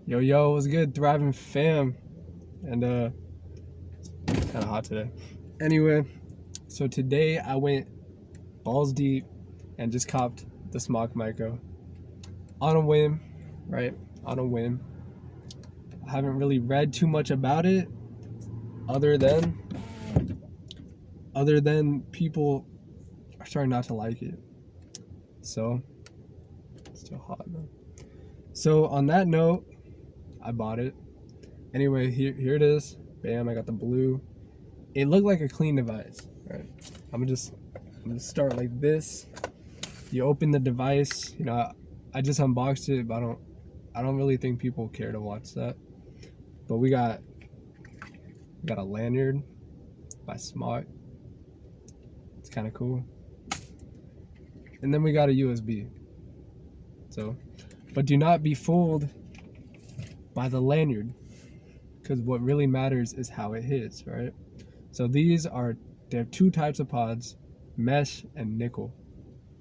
Yo, yo, what's good, thriving fam? And kind of hot today. Anyway, so today I went balls deep and just copped the Smok Mico on a whim, right? On a whim. I haven't really read too much about it, other than people are starting not to like it. So it's still hot, man. So on that note, I bought it. Anyway, here it is. Bam! I got the blue. It looked like a clean device, right? I'm gonna start like this. You open the device. You know, I just unboxed it, but I don't really think people care to watch that. But we got a lanyard by Smok. It's kind of cool. And then we got a USB. So, but do not be fooled by the lanyard, because what really matters is how it hits, right? So they have two types of pods, mesh and nickel,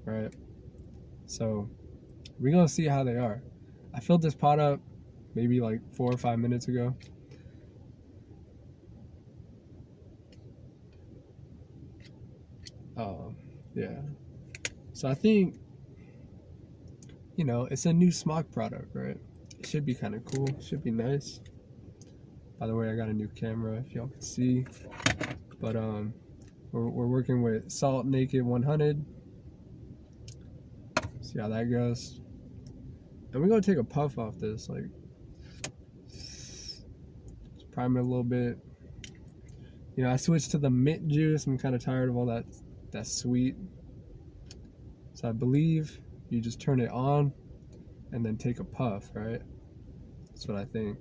right? So we're gonna see how they are. I filled this pod up maybe like 4 or 5 minutes ago. Yeah. So I think, you know, it's a new Smok product, right? It should be kind of cool. It should be nice. By the way, I got a new camera, if y'all can see. But we're working with Salt Naked 100. See how that goes. And we're gonna take a puff off this, like, just prime it a little bit. You know, I switched to the mint juice. I'm kind of tired of all that sweet. So I believe you just turn it on and then take a puff, right? That's what I think.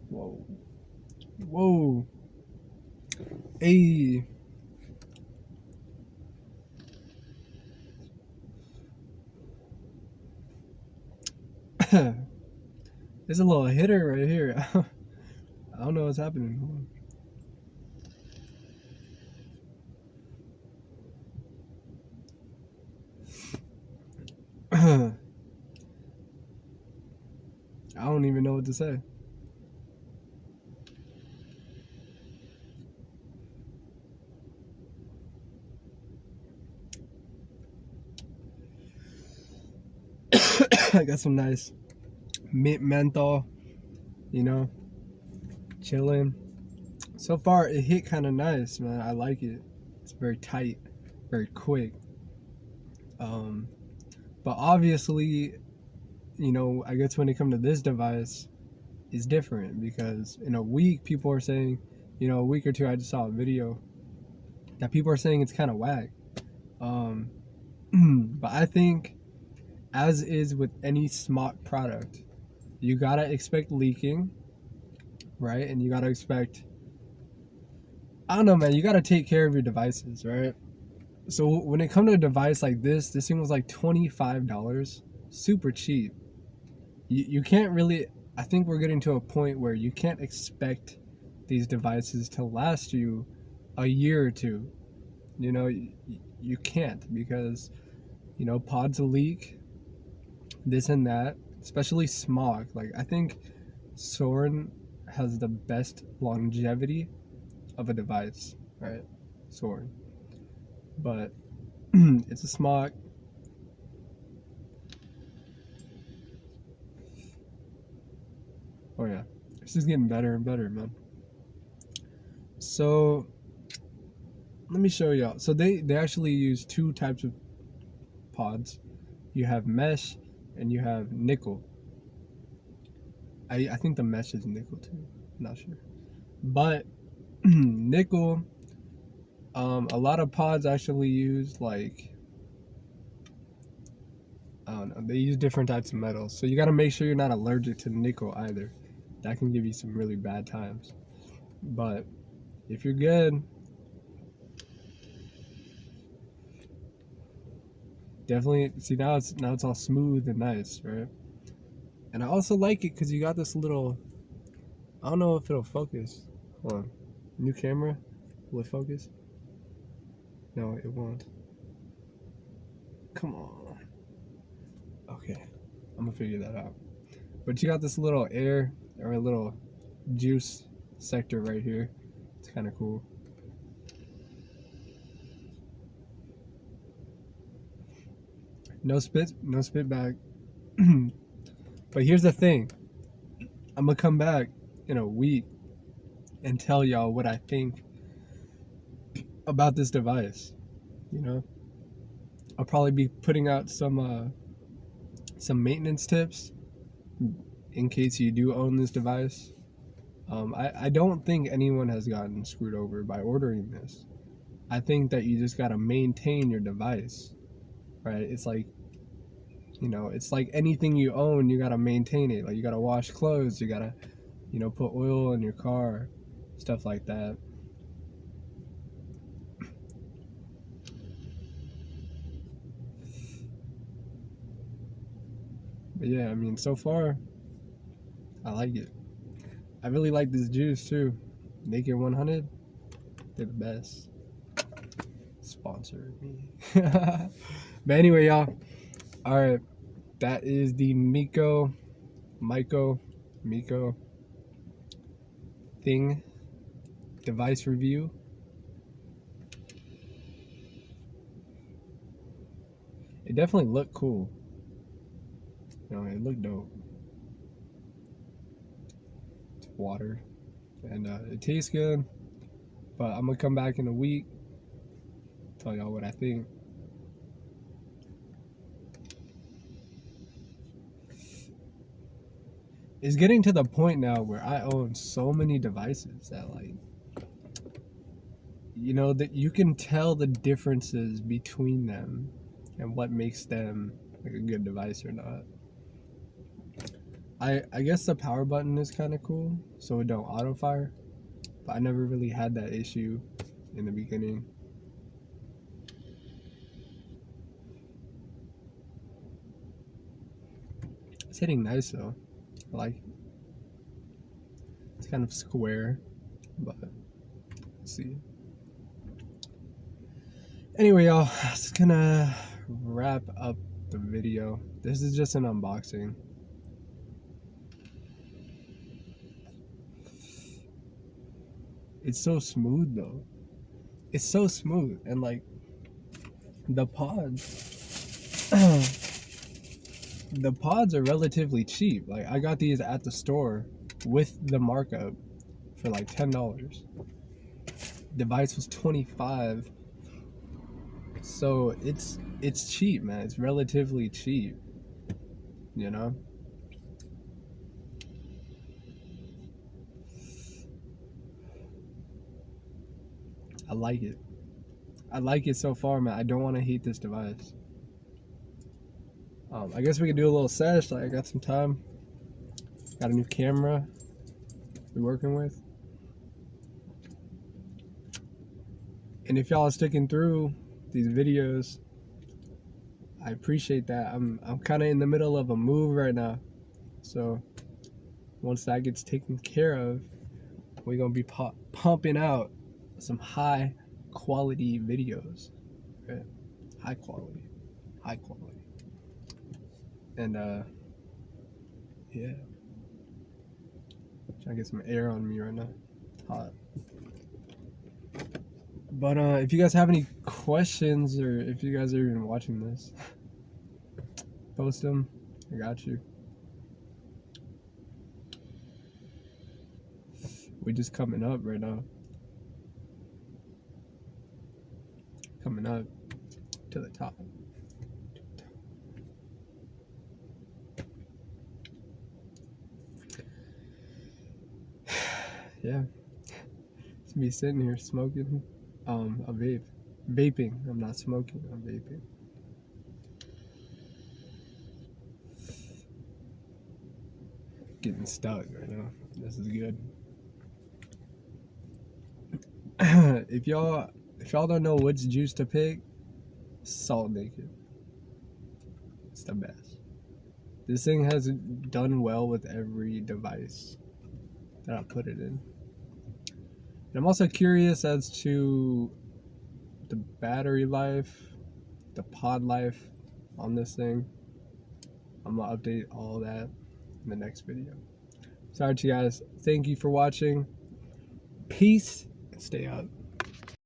Whoa. Whoa. Hey. There's a little hitter right here. I don't know what's happening. I don't even know what to say. I got some nice mint menthol, you know, chilling. So far, it hit kind of nice, man. I like it. It's very tight, very quick. But obviously, you know, I guess when it comes to this device, it's different, because in a week, people are saying, you know, a week or two, I just saw a video that people are saying it's kind of whack. But I think, as is with any Smok product, you gotta expect leaking, right? And you gotta expect, I don't know, man, you gotta take care of your devices, right? So when it comes to a device like this thing was like $25, super cheap. You can't really, I think we're getting to a point where you can't expect these devices to last you a year or two. You know, you can't, because, you know, pods leak, this and that, especially Smok. Like, I think Soren has the best longevity of a device, right? Soren. But it's a Smok. Oh yeah, it's just getting better and better, man. So let me show y'all. So they actually use two types of pods. You have mesh and you have nickel. I think the mesh is nickel too. I'm not sure. But nickel, a lot of pods actually use, like, I don't know, they use different types of metals. So you got to make sure you're not allergic to nickel either. That can give you some really bad times. But if you're good, definitely, see, now it's all smooth and nice, right? And I also like it because you got this little, I don't know if it'll focus. Hold on. New camera. Will it focus? No, it won't. Come on. Okay, I'm gonna figure that out. But you got this little air or a little juice sector right here. It's kind of cool. No spit back. But here's the thing. I'm gonna come back in a week and tell y'all what I think about this device. You know, I'll probably be putting out some maintenance tips in case you do own this device. I don't think anyone has gotten screwed over by ordering this. I think that you just gotta maintain your device, right? It's like, you know, it's like anything you own, you gotta maintain it. Like you gotta wash clothes, you gotta, you know, put oil in your car, stuff like that. But yeah, I mean, so far, I like it. I really like this juice too. Naked 100, they're the best. Sponsor me. But anyway, y'all. All right, that is the Mico thing device review. It definitely looked cool. You know, it looked dope. It's water, and it tastes good. But I'm gonna come back in a week, tell y'all what I think. It's getting to the point now where I own so many devices that, like, you know, that you can tell the differences between them and what makes them like a good device or not. I guess the power button is kind of cool, so it don't auto fire, but I never really had that issue in the beginning. It's hitting nice though. I like it. It's kind of square, but let's see. Anyway, y'all, that's gonna wrap up the video. This is just an unboxing. It's so smooth though. It's so smooth, and like the pods the pods are relatively cheap. Like I got these at the store with the markup for like $10. Device was $25. So it's cheap, man. It's relatively cheap. You know? I like it. I like it so far, man. I don't want to hate this device. I guess we could do a little sesh. Like I got some time. Got a new camera we're working with. And if y'all are sticking through these videos, I appreciate that. I'm kind of in the middle of a move right now. So once that gets taken care of, we're going to be pumping out some high quality videos. Right? High quality. And yeah. Trying to get some air on me right now. It's hot. But if you guys have any questions, or if you guys are even watching this, post them. I got you. We're just coming up right now. Coming up to the top. Yeah. Just be sitting here smoking a vape. Vaping. I'm not smoking, I'm vaping. Getting stuck right now. This is good. If y'all don't know which juice to pick, Salt Naked. It's the best. This thing has done well with every device that I put it in. And I'm also curious as to the battery life, the pod life on this thing. I'm gonna update all that in the next video. Sorry to you guys. Thank you for watching. Peace and stay up.